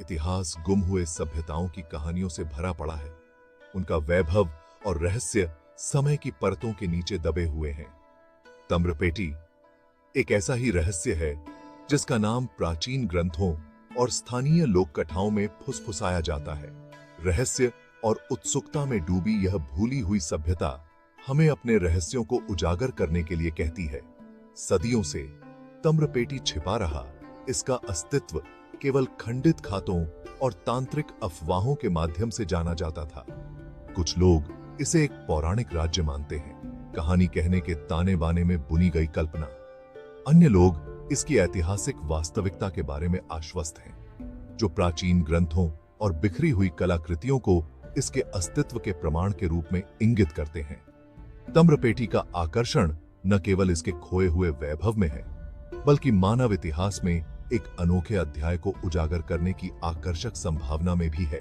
इतिहास गुम हुए सभ्यताओं की कहानियों से भरा पड़ा है। उनका वैभव और रहस्य समय की परतों के नीचे दबे हुए हैं। तम्रपेटी एक ऐसा ही रहस्य है जिसका नाम प्राचीन ग्रंथों और स्थानीय लोक कथाओं में फुसफुसाया जाता है। रहस्य और उत्सुकता में डूबी यह भूली हुई सभ्यता हमें अपने रहस्यों को उजागर करने के लिए कहती है। सदियों से तम्रपेटी छिपा रहा, इसका अस्तित्व केवल खंडित खातों और तांत्रिक अफवाहों के माध्यम से जाना जाता था। कुछ लोग इसे एक पौराणिक राज्य मानते हैं, कहानी कहने के ताने बाने में बुनी गई कल्पना। अन्य लोग इसकी ऐतिहासिक वास्तविकता के बारे में आश्वस्त हैं, जो प्राचीन ग्रंथों और बिखरी हुई कलाकृतियों को इसके अस्तित्व के प्रमाण के रूप में इंगित करते हैं। तम्रपेटी का आकर्षण न केवल इसके खोए हुए वैभव में है, बल्कि मानव इतिहास में एक अनोखे अध्याय को उजागर करने की आकर्षक संभावना में भी है।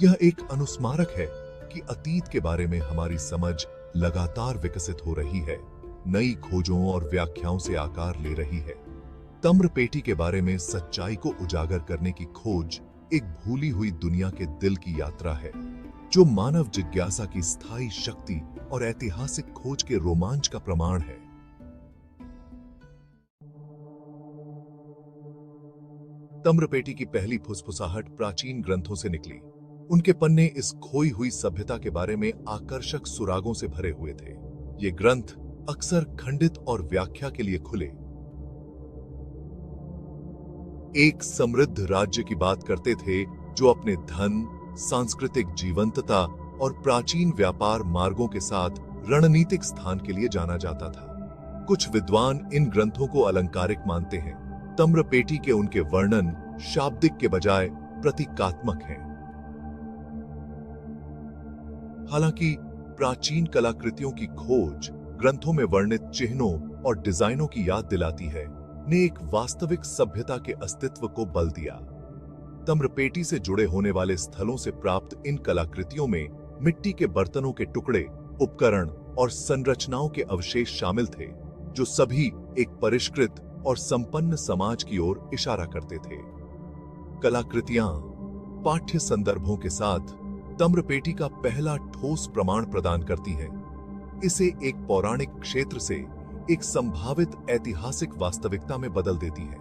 यह एक अनुस्मारक है कि अतीत के बारे में हमारी समझ लगातार विकसित हो रही है, नई खोजों और व्याख्याओं से आकार ले रही है। तम्रपेटी के बारे में सच्चाई को उजागर करने की खोज एक भूली हुई दुनिया के दिल की यात्रा है, जो मानव जिज्ञासा की स्थायी शक्ति और ऐतिहासिक खोज के रोमांच का प्रमाण है। तम्रपेटी की पहली फुसफुसाहट प्राचीन ग्रंथों से निकली। उनके पन्ने इस खोई हुई सभ्यता के बारे में आकर्षक सुरागों से भरे हुए थे। ये ग्रंथ अक्सर खंडित और व्याख्या के लिए खुले एक समृद्ध राज्य की बात करते थे, जो अपने धन, सांस्कृतिक जीवंतता और प्राचीन व्यापार मार्गों के साथ रणनीतिक स्थान के लिए जाना जाता था। कुछ विद्वान इन ग्रंथों को अलंकारिक मानते हैं। तम्रपेटी के उनके वर्णन शाब्दिक के बजाय प्रतीकात्मक हैं। हालांकि प्राचीन कलाकृतियों की खोज ग्रंथों में वर्णित चिन्हों और डिजाइनों की याद दिलाती है, ने एक वास्तविक सभ्यता के अस्तित्व को बल दिया। तम्रपेटी से जुड़े होने वाले स्थलों से प्राप्त इन कलाकृतियों में मिट्टी के बर्तनों के टुकड़े, उपकरण और संरचनाओं के अवशेष शामिल थे, जो सभी एक परिष्कृत और संपन्न समाज की ओर इशारा करते थे। कलाकृतियां पाठ्य संदर्भों के साथ तम्रपेटी का पहला ठोस प्रमाण प्रदान करती हैं। इसे एक पौराणिक क्षेत्र से एक संभावित ऐतिहासिक वास्तविकता में बदल देती है,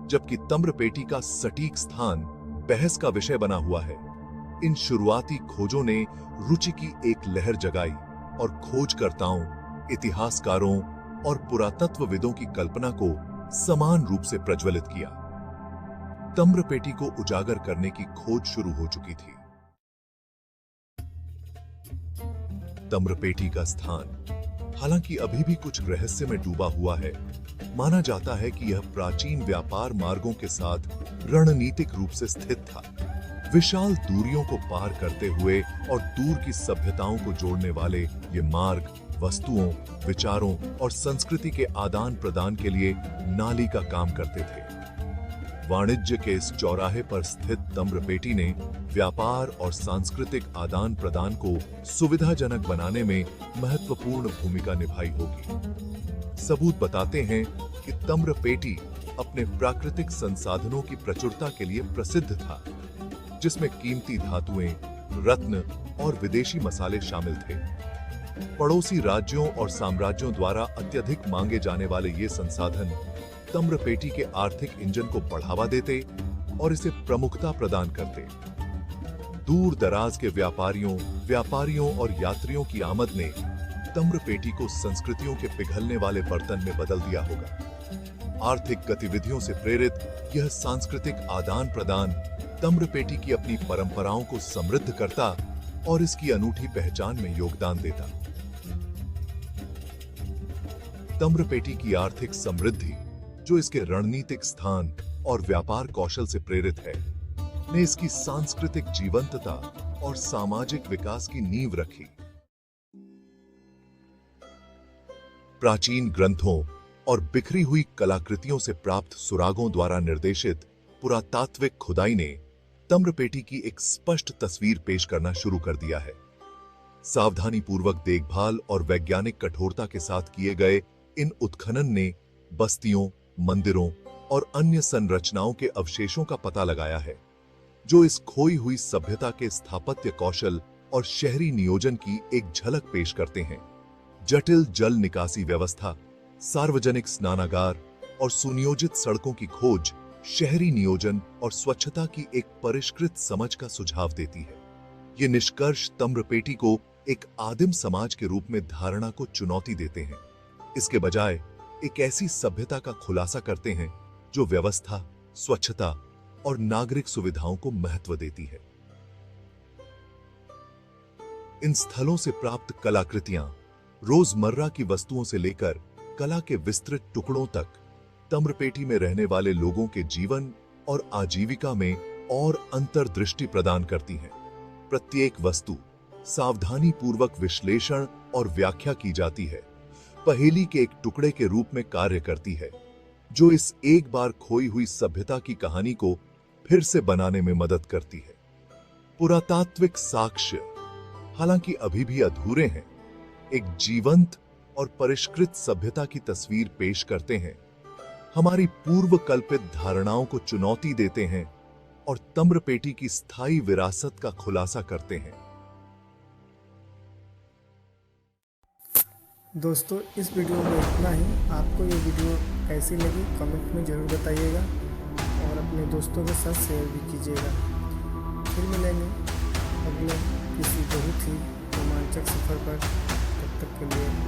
जबकि तम्रपेटी का सटीक स्थान बहस का विषय बना हुआ है। इन शुरुआती खोजों ने रुचि की एक लहर जगाई और खोजकर्ताओं, इतिहासकारों और पुरातत्वविदों की कल्पना को समान रूप से प्रज्वलित किया। तम्रपेटी को उजागर करने की खोज शुरू हो चुकी थी। तम्रपेटी का स्थान हालांकि अभी भी कुछ रहस्य में डूबा हुआ है। माना जाता है कि यह प्राचीन व्यापार मार्गों के साथ रणनीतिक रूप से स्थित था। विशाल दूरियों को पार करते हुए और दूर की सभ्यताओं को जोड़ने वाले ये मार्ग वस्तुओं, विचारों और संस्कृति के आदान प्रदान के लिए नाली का काम करते थे। वाणिज्य के इस चौराहे पर स्थित तम्रपेटी ने व्यापार और सांस्कृतिक आदान प्रदान को सुविधाजनक बनाने में महत्वपूर्ण भूमिका निभाई होगी। सबूत बताते हैं कि तम्रपेटी अपने प्राकृतिक संसाधनों की प्रचुरता के लिए प्रसिद्ध था, जिसमें कीमती धातुएं, रत्न और विदेशी मसाले शामिल थे। पड़ोसी राज्यों और साम्राज्यों द्वारा अत्यधिक मांगे जाने वाले ये संसाधन तम्रपेटी के आर्थिक इंजन को बढ़ावा देते और इसे प्रमुखता प्रदान करते। दूर दराज के व्यापारियों और यात्रियों की आमद ने तम्रपेटी को संस्कृतियों के पिघलने वाले बर्तन में बदल दिया होगा। आर्थिक गतिविधियों से प्रेरित यह सांस्कृतिक आदान प्रदान तम्रपेटी की अपनी परंपराओं को समृद्ध करता और इसकी अनूठी पहचान में योगदान देता। तम्रपेटी की आर्थिक समृद्धि, जो इसके रणनीतिक स्थान और व्यापार कौशल से प्रेरित है, ने इसकी सांस्कृतिक जीवंतता और सामाजिक विकास की नींव रखी। प्राचीन ग्रंथों और बिखरी हुई कलाकृतियों से प्राप्त सुरागों द्वारा निर्देशित पुरातात्विक खुदाई ने तम्रपेटी की एक स्पष्ट तस्वीर पेश करना शुरू कर दिया है। सावधानीपूर्वक देखभाल और वैज्ञानिक कठोरता के साथ किए गए इन उत्खनन ने बस्तियों, मंदिरों और अन्य संरचनाओं के अवशेषों का पता लगाया है। जो इस खोई हुई सभ्यता के स्थापत्य कौशल और शहरी नियोजन की एक झलक पेश करते हैं। जटिल जल निकासी व्यवस्था, सार्वजनिक स्नानागार और सुनियोजित सड़कों की खोज शहरी नियोजन और स्वच्छता की एक परिष्कृत समझ का सुझाव देती है। ये निष्कर्ष तम्रपेटी को एक आदिम समाज के रूप में धारणा को चुनौती देते हैं, इसके बजाय एक ऐसी सभ्यता का खुलासा करते हैं जो व्यवस्था, स्वच्छता और नागरिक सुविधाओं को महत्व देती है। इन स्थलों से प्राप्त कलाकृतियां रोजमर्रा की वस्तुओं से लेकर कला के विस्तृत टुकड़ों तक तम्रपेटी में रहने वाले लोगों के जीवन और आजीविका में और अंतर्दृष्टि प्रदान करती हैं। प्रत्येक वस्तु सावधानी पूर्वक विश्लेषण और व्याख्या की जाती है, पहेली के एक टुकड़े के रूप में कार्य करती है, जो इस एक बार खोई हुई सभ्यता की कहानी को फिर से बनाने में मदद करती है। पुरातात्विक साक्ष्य, हालांकि अभी भी अधूरे हैं, एक जीवंत और परिष्कृत सभ्यता की तस्वीर पेश करते हैं, हमारी पूर्व कल्पित धारणाओं को चुनौती देते हैं और तम्रपेटी की स्थायी विरासत का खुलासा करते हैं। दोस्तों, इस वीडियो में इतना ही। आपको ये वीडियो कैसी लगी कमेंट में ज़रूर बताइएगा और अपने दोस्तों के साथ शेयर भी कीजिएगा। फिर मिलेंगे अगले किसी बहुत ही रोमांचक सफ़र पर। तब तक के लिए